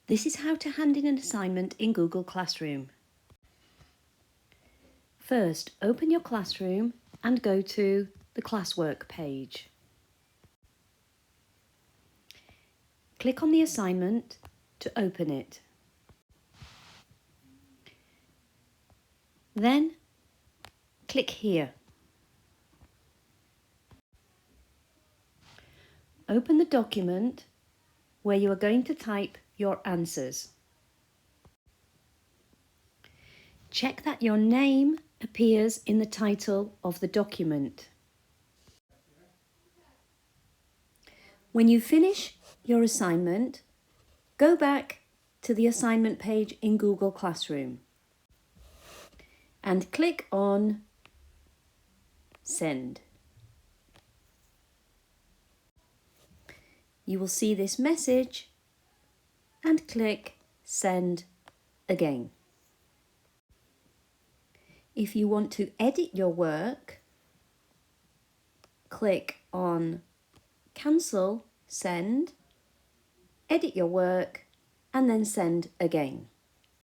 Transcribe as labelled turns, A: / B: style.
A: This is how to hand in an assignment in Google Classroom. First, open your Classroom and go to the classwork page. Click on the assignment to open it. Then, click here. Open the document where you are going to type your answers. Check that your name appears in the title of the document. When you finish your assignment, go back to the assignment page in Google Classroom and click on Send. You will see this message and click Send again. If you want to edit your work, click on Cancel, Send, edit your work, and then send again.